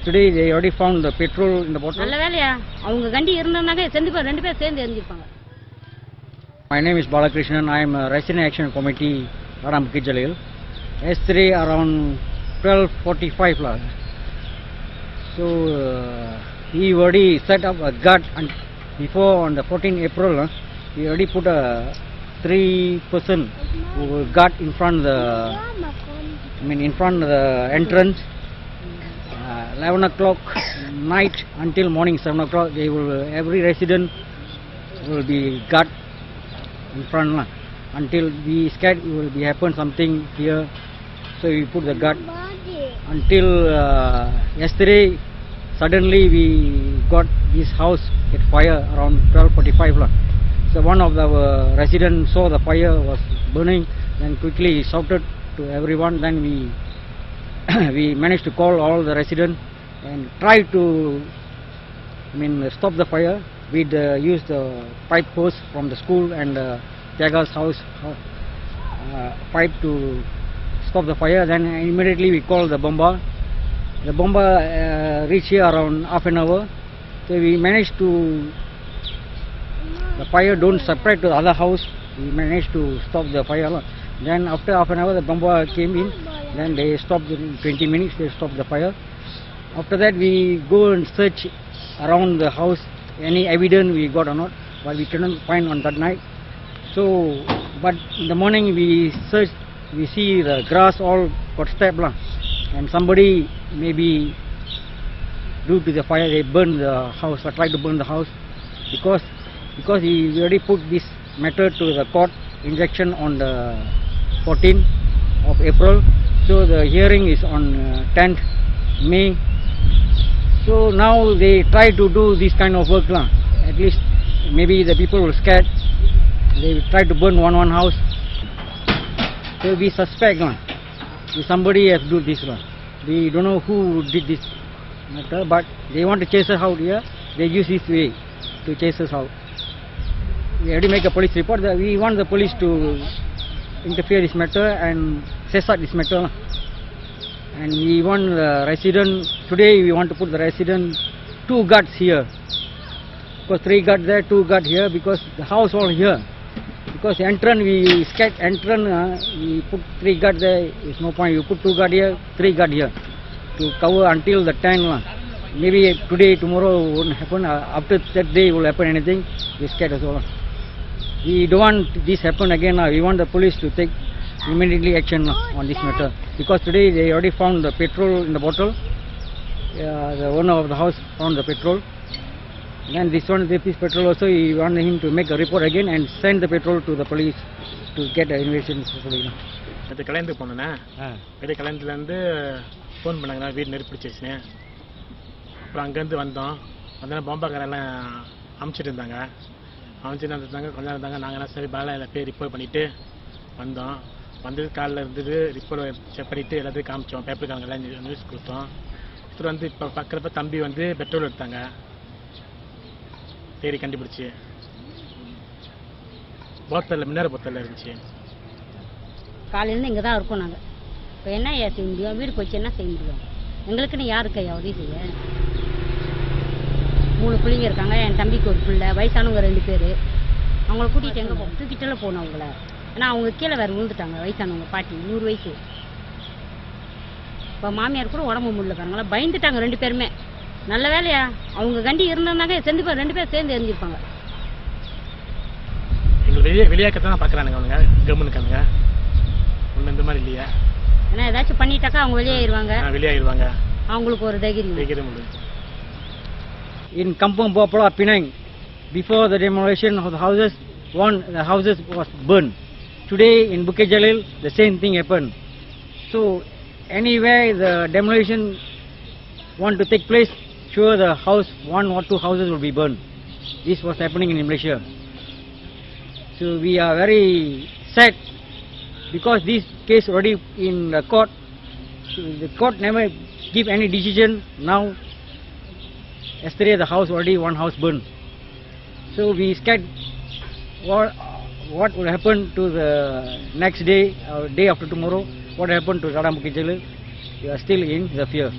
Today they already found the petrol in the bottle. நல்ல வேலையா அவங்க கண்டி இருந்தாங்க செந்து ரெண்டு பேர் சேர்ந்து எரிஞ்சிருப்பாங்க. My name is Balakrishnan. I am a Resident Action Committee Radam Bukit Jalil. Yesterday around 12:45 lah. So he already set up a guard, and before on the 14th April he already put a 3-person who will guard in front of the in front of the entrance. 11 o'clock night until morning 7 o'clock they will every resident will be guard in front until we scared it will be happen something here, so we put the guard until yesterday. Suddenly we got this house at fire around 12:45 so one of the residents saw the fire was burning, then quickly he shouted to everyone. Then we managed to call all the residents and try to stop the fire. We used the pipe hose from the school and Jaga's house pipe to stop the fire. Then immediately we called the bomba. The bomba reached here around half an hour, so we managed to the fire don't spread to the other house. We managed to stop the fire. Then after half an hour the bomba came in. Then they stopped in 20 minutes. They stopped the fire. After that we go and search around the house, any evidence we got or not, but we couldn't find on that night. So, but in the morning we searched, we see the grass all got stabbed and somebody maybe due to the fire they burned the house or tried to burn the house because he already put this matter to the court injection on the 14th of April. So the hearing is on 10th May. So now they try to do this kind of work at least maybe the people were scared. They try to burn one house. So we suspect somebody has do this we don't know who did this matter, but they want to chase us out here. They use this way to chase us out. We already make a police report that we want the police to interfere this matter and cess out this matter. And we want the resident, today we want to put the resident 2 guards here, because 3 guards there, 2 guards here, because the house all here. Because entrance we sketch entrance we put 3 guards there, is no point. You put 2 guards here, 3 guards here to cover until the 10 maybe today, tomorrow won't happen. After that day will happen anything, we scared as well. We don't want this happen again. We want the police to take immediately action on this matter, because today they already found the petrol in the bottle. The owner of the house found the petrol. Then this one, this petrol also, we want him to make a report again and send the petrol to the police to get the investigation. அது கல்யாணத்துக்கு போனேண்ணா, வெளியே கல்யாணத்துலேருந்து phone பண்ணாங்கண்ணா, வீடு நெருப்பிடிச்சிருச்சுன்னு. அப்புறம் அங்கேருந்து வந்தோம். வந்தோன்னா பாம்பாக்காரெல்லாம் அமுச்சிட்டு இருந்தாங்க. அமுச்சிட்டு வந்துருந்தாங்க, கொஞ்ச நேரம் இருந்தாங்க. நாங்கள்லாம் சரி பாலாவில் போய் ரிப்போர்ட் பண்ணிவிட்டு வந்தோம். வந்தது காலில் இருந்தது, ரிப்போர்ட் செக் பண்ணிவிட்டு எல்லாத்தையும் காமிச்சோம். பேப்பருக்காரங்கெல்லாம் நியூஸ் கொடுத்தோம். இதில் வந்து இப்போ பார்க்குறப்ப தம்பி வந்து பெட்ரோல் எடுத்தாங்க, தேடி கண்டுபிடிச்சி போத்தலில் மின்னார போத்தலில் இருந்துச்சு. காலையிலேருந்து இங்கே தான் இருக்கோம் நாங்கள். இப்போ என்ன செய்ய முடியும்? வீடு போச்சு என்ன செய்ய முடியும்? எங்களுக்குன்னு யாருக்கு உதவி செய்ய? 3 பிள்ளைங்க இருக்காங்க. என் தம்பிக்கு ஒரு பிள்ளை, வயசானவங்க 2 பேர். அவங்கள கூட்டிகிட்டு எங்கே போகும்? தூக்கிட்டுல போகணும் அவங்கள. ஏன்னா அவங்க கீழே வேறு விழுந்துட்டாங்க, வயசானவங்க பாட்டி 100 வயசு. இப்போ மாமியார் கூட உடம்பு முடியல பாருங்களா, பயந்துட்டாங்க 2 பேருமே. நல்ல வேலையா அவங்க கண்டி இருந்தாங்க செந்து 2 பேர் சேர்ந்து எரிஞ்சிருப்பாங்க. எங்களுக்கு வெளியாக்கத்தான் பார்க்குறானுங்க அவங்க, கவர்மெண்ட்டுக்கானுங்க. ஒன்றும் இந்த மாதிரி இல்லையா? ஏன்னா ஏதாச்சும் பண்ணிட்டாக்கா அவங்க வெளியாகிடுவாங்க. அவங்களுக்கு ஒரு தைரியம். In Kampung Bopala, Penang, before the demolition of the houses, the houses was burned. Today in Bukit Jalil, the same thing happened. So anywhere the demolition want to take place, sure the house, 1 or 2 houses will be burned. This was happening in Malaysia. So we are very sad because this case already in the court. So the court never give any decision. Now yesterday the house already 1 house burned. So we scared what will happen to the next day or day after tomorrow. What happened to Radam Bukit Jalil? We are still in the fear.